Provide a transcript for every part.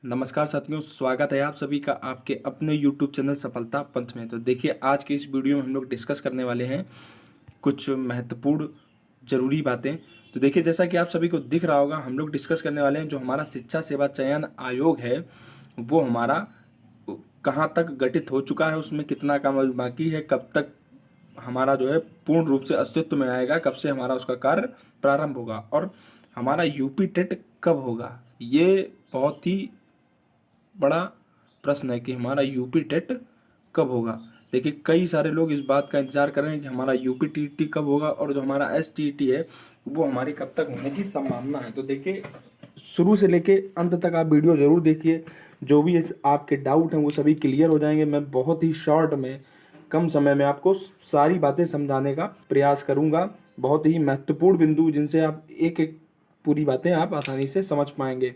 नमस्कार साथियों, स्वागत है आप सभी का आपके अपने YouTube चैनल सफलता पंथ में। तो देखिए, आज के इस वीडियो में हम लोग डिस्कस करने वाले हैं कुछ महत्वपूर्ण ज़रूरी बातें। तो देखिए, जैसा कि आप सभी को दिख रहा होगा, हम लोग डिस्कस करने वाले हैं जो हमारा शिक्षा सेवा चयन आयोग है वो हमारा कहाँ तक गठित हो चुका है, उसमें कितना काम अभी बाकी है, कब तक हमारा जो है पूर्ण रूप से अस्तित्व में आएगा, कब से हमारा उसका कार्य प्रारंभ होगा और हमारा यूपी टेट कब होगा। ये बहुत ही बड़ा प्रश्न है कि हमारा यूपी टेट कब होगा। देखिए, कई सारे लोग इस बात का इंतजार कर रहे हैं कि हमारा यूपी टीटी कब होगा और जो हमारा एसटीटी है वो हमारी कब तक होने की संभावना है। तो देखिए, शुरू से लेके अंत तक आप वीडियो ज़रूर देखिए। जो भी आपके डाउट हैं वो सभी क्लियर हो जाएंगे। मैं बहुत ही शॉर्ट में, कम समय में आपको सारी बातें समझाने का प्रयास करूंगा। बहुत ही महत्वपूर्ण बिंदु जिनसे आप एक एक पूरी बातें आप आसानी से समझ पाएंगे।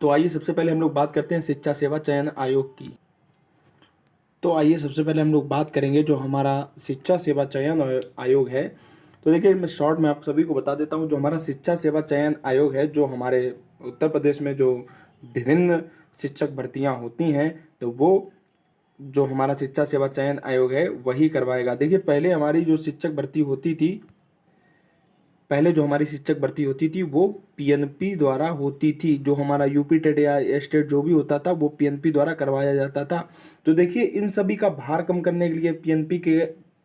तो आइए सबसे पहले हम लोग बात करते हैं शिक्षा सेवा चयन आयोग की। तो आइए सबसे पहले हम लोग बात करेंगे जो हमारा शिक्षा सेवा चयन आयोग है। तो देखिए, मैं शॉर्ट में आप सभी को बता देता हूँ। जो हमारा शिक्षा सेवा चयन आयोग है, जो हमारे उत्तर प्रदेश में जो विभिन्न शिक्षक भर्तियाँ होती हैं, तो वो जो हमारा शिक्षा सेवा चयन आयोग है वही करवाएगा। देखिए, पहले जो हमारी शिक्षक भर्ती होती थी वो पीएनपी द्वारा होती थी। जो हमारा यूपी टेट या स्टेट जो भी होता था वो पीएनपी द्वारा करवाया जाता था। तो देखिए, इन सभी का भार कम करने के लिए पीएनपी के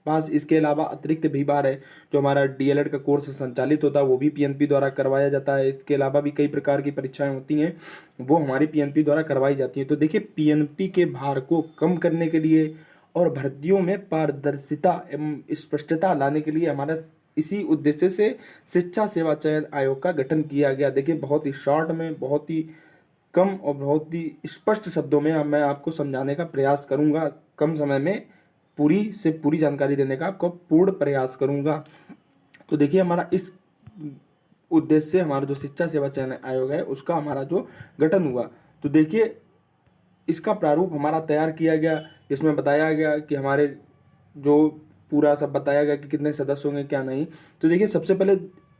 पास इसके अलावा अतिरिक्त भी भार है। जो हमारा डीएलएड का कोर्स संचालित होता है वो भी पीएनपी द्वारा करवाया जाता है। इसके अलावा भी कई प्रकार की परीक्षाएं होती हैं वो हमारी पीएनपी द्वारा करवाई जाती हैं। तो देखिए, पीएनपी के भार को कम करने के लिए और भर्तियों में पारदर्शिता एवं स्पष्टता लाने के लिए हमारा इसी उद्देश्य से शिक्षा सेवा चयन आयोग का गठन किया गया। देखिए, बहुत ही शॉर्ट में, बहुत ही कम और बहुत ही स्पष्ट शब्दों में मैं आपको समझाने का प्रयास करूंगा। कम समय में पूरी से पूरी जानकारी देने का आपको पूर्ण प्रयास करूंगा। तो देखिए, हमारा इस उद्देश्य से हमारा जो शिक्षा सेवा चयन आयोग है उसका हमारा जो गठन हुआ। तो देखिए, इसका प्रारूप हमारा तैयार किया गया, जिसमें बताया गया कि हमारे जो पूरा सब बताया गया कि कितने सदस्य होंगे क्या नहीं। तो देखिए, सबसे पहले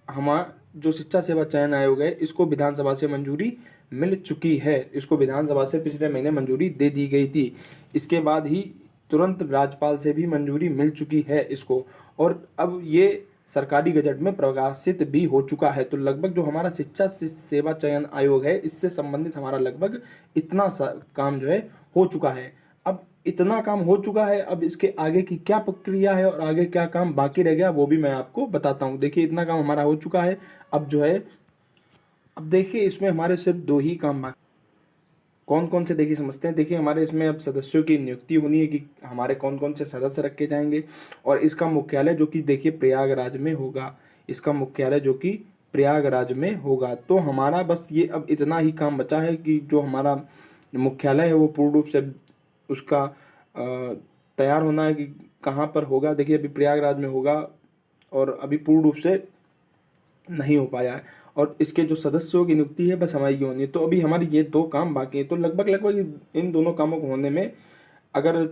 हमारा जो शिक्षा सेवा चयन आयोग है इसको विधानसभा से मंजूरी मिल चुकी है। इसको विधानसभा से पिछले महीने मंजूरी दे दी गई थी। इसके बाद ही तुरंत राज्यपाल से भी मंजूरी मिल चुकी है इसको, और अब ये सरकारी गजट में प्रकाशित भी हो चुका है। तो लगभग जो हमारा शिक्षा सेवा चयन आयोग है इससे संबंधित हमारा लगभग इतना सा काम जो है हो चुका है। अब इतना काम हो चुका है, अब इसके आगे की क्या प्रक्रिया है और आगे क्या काम बाकी रह गया वो भी मैं आपको बताता हूँ। देखिए, इतना काम हमारा हो चुका है। अब जो है, अब देखिए, इसमें हमारे सिर्फ दो ही काम बाकी। कौन कौन से देखिए समझते हैं। देखिए, हमारे इसमें अब सदस्यों की नियुक्ति होनी है कि हमारे कौन कौन से सदस्य रखे जाएंगे, और इसका मुख्यालय जो कि देखिए प्रयागराज में होगा। इसका मुख्यालय जो कि प्रयागराज में होगा। तो हमारा बस ये अब इतना ही काम बचा है कि जो हमारा मुख्यालय है वो पूर्ण रूप से उसका तैयार होना है कि कहाँ पर होगा। देखिए, अभी प्रयागराज में होगा और अभी पूर्ण रूप से नहीं हो पाया है, और इसके जो सदस्यों की नियुक्ति है बस हमारी होनी है। तो अभी हमारी ये दो काम बाकी है। तो लगभग लगभग इन दोनों कामों को होने में अगर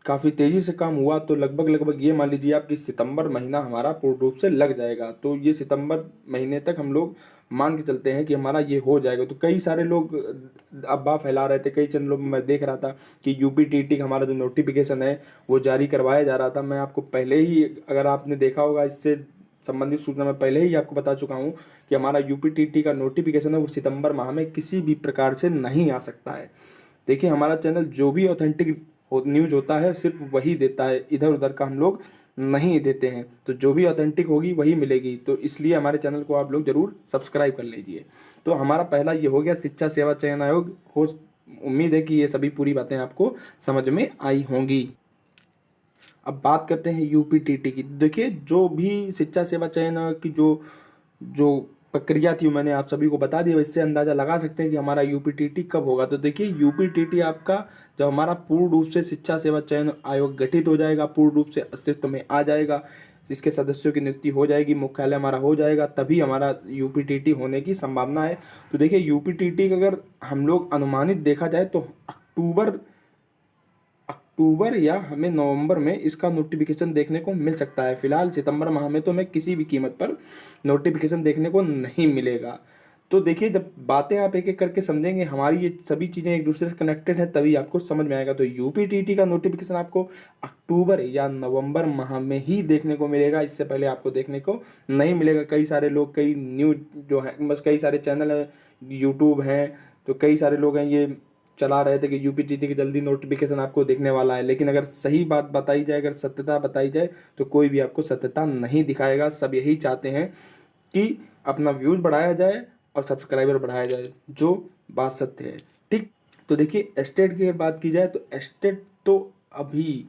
काफ़ी तेज़ी से काम हुआ तो लगभग लगभग ये मान लीजिए आप कि सितंबर महीना हमारा पूर्ण रूप से लग जाएगा। तो ये सितंबर महीने तक हम लोग मान के चलते हैं कि हमारा ये हो जाएगा। तो कई सारे लोग अफवाह फैला रहे थे, कई चैनलों में मैं देख रहा था कि यूपी टीटी का हमारा जो नोटिफिकेशन है वो जारी करवाया जा रहा था। मैं आपको पहले ही, अगर आपने देखा होगा, इससे संबंधित सूचना मैं पहले ही आपको बता चुका हूँ कि हमारा यूपीटीटी का नोटिफिकेशन है वो सितंबर माह में किसी भी प्रकार से नहीं आ सकता है। देखिए, हमारा चैनल जो भी ऑथेंटिक न्यूज होता है सिर्फ वही देता है, इधर उधर का हम लोग नहीं देते हैं। तो जो भी ऑथेंटिक होगी वही मिलेगी। तो इसलिए हमारे चैनल को आप लोग जरूर सब्सक्राइब कर लीजिए। तो हमारा पहला ये हो गया शिक्षा सेवा चयन आयोग। हो उम्मीद है कि ये सभी पूरी बातें आपको समझ में आई होंगी। अब बात करते हैं यूपीटीटी की। देखिए, जो भी शिक्षा सेवा चयन की जो जो प्रक्रिया थी मैंने आप सभी को बता दी। इससे अंदाज़ा लगा सकते हैं कि हमारा यूपीटीटी कब होगा। तो देखिए, यूपीटीटी आपका जब हमारा पूर्ण रूप से शिक्षा सेवा चयन आयोग गठित हो जाएगा, पूर्ण रूप से अस्तित्व में आ जाएगा, इसके सदस्यों की नियुक्ति हो जाएगी, मुख्यालय हमारा हो जाएगा, तभी हमारा यूपीटीटी होने की संभावना है। तो देखिए, यूपीटीटी का अगर हम लोग अनुमानित देखा जाए तो अक्टूबर या हमें नवंबर में इसका नोटिफिकेशन देखने को मिल सकता है। फिलहाल सितंबर माह में तो हमें किसी भी कीमत पर नोटिफिकेशन देखने को नहीं मिलेगा। तो देखिए, जब बातें आप एक एक करके समझेंगे, हमारी ये सभी चीज़ें एक दूसरे से कनेक्टेड है, तभी आपको समझ में आएगा। तो यूपीटीटी का नोटिफिकेशन आपको अक्टूबर या नवंबर माह में ही देखने को मिलेगा, इससे पहले आपको देखने को नहीं मिलेगा। कई सारे लोग, कई न्यूज जो है, बस कई सारे चैनल हैं, यूट्यूब हैं, तो कई सारे लोग हैं ये चला रहे थे कि यूपीटीटी की जल्दी नोटिफिकेशन आपको देखने वाला है। लेकिन अगर सही बात बताई जाए, अगर सत्यता बताई जाए, तो कोई भी आपको सत्यता नहीं दिखाएगा। सब यही चाहते हैं कि अपना व्यूज बढ़ाया जाए और सब्सक्राइबर बढ़ाया जाए, जो बात सत्य है। ठीक, तो देखिए, एस्टेट की अगर बात की जाए, तो एस्टेट तो अभी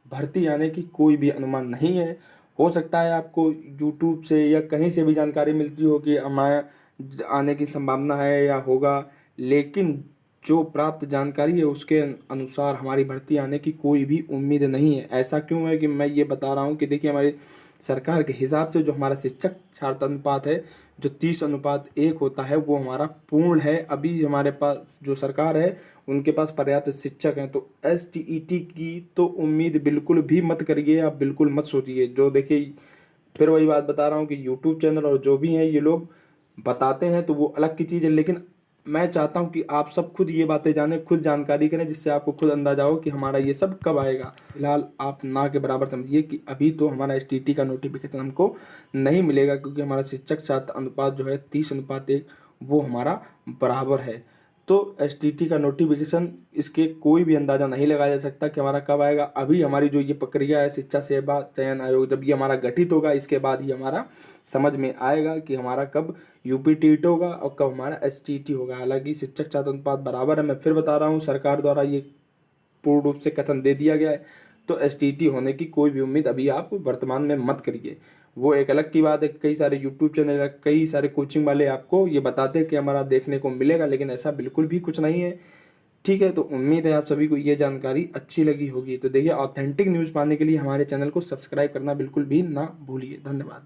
भर्ती आने की कोई भी अनुमान नहीं है। हो सकता है आपको यूट्यूब से या कहीं से भी जानकारी मिलती हो कि हमारे आने की संभावना है या होगा, लेकिन जो प्राप्त जानकारी है उसके अनुसार हमारी भर्ती आने की कोई भी उम्मीद नहीं है। ऐसा क्यों है कि मैं ये बता रहा हूँ कि देखिए, हमारी सरकार के हिसाब से जो हमारा शिक्षक छात्र अनुपात है, जो 30:1 होता है, वो हमारा पूर्ण है। अभी हमारे पास जो सरकार है, उनके पास पर्याप्त शिक्षक हैं। तो एसटीईटी की तो उम्मीद बिल्कुल भी मत करिए, आप बिल्कुल मत सोचिए। जो देखिए, फिर वही बात बता रहा हूँ कि यूट्यूब चैनल और जो भी हैं ये लोग बताते हैं तो वो अलग की चीज़ है, लेकिन मैं चाहता हूँ कि आप सब खुद ये बातें जानें, खुद जानकारी करें, जिससे आपको खुद अंदाजा हो कि हमारा ये सब कब आएगा। फिलहाल आप ना के बराबर समझिए कि अभी तो हमारा एसटीटी का नोटिफिकेशन हमको नहीं मिलेगा, क्योंकि हमारा शिक्षक छात्र अनुपात जो है 30:1 वो हमारा बराबर है। तो एसटीटी का नोटिफिकेशन, इसके कोई भी अंदाज़ा नहीं लगाया जा सकता कि हमारा कब आएगा। अभी हमारी जो ये प्रक्रिया है, शिक्षा सेवा चयन आयोग, जब ये हमारा गठित होगा, इसके बाद ही हमारा समझ में आएगा कि हमारा कब यूपीटीटी होगा और कब हमारा एसटीटी होगा। हालांकि शिक्षक छात्र अनुपात बराबर है, मैं फिर बता रहा हूँ, सरकार द्वारा ये पूर्ण रूप से कथन दे दिया गया है। तो एसटीटी होने की कोई भी उम्मीद अभी आप वर्तमान में मत करिए। वो एक अलग की बात है। कई सारे यूट्यूब चैनल, कई सारे कोचिंग वाले आपको ये बताते हैं कि हमारा देखने को मिलेगा, लेकिन ऐसा बिल्कुल भी कुछ नहीं है। ठीक है, तो उम्मीद है आप सभी को ये जानकारी अच्छी लगी होगी। तो देखिए, ऑथेंटिक न्यूज़ पाने के लिए हमारे चैनल को सब्सक्राइब करना बिल्कुल भी ना भूलिए। धन्यवाद।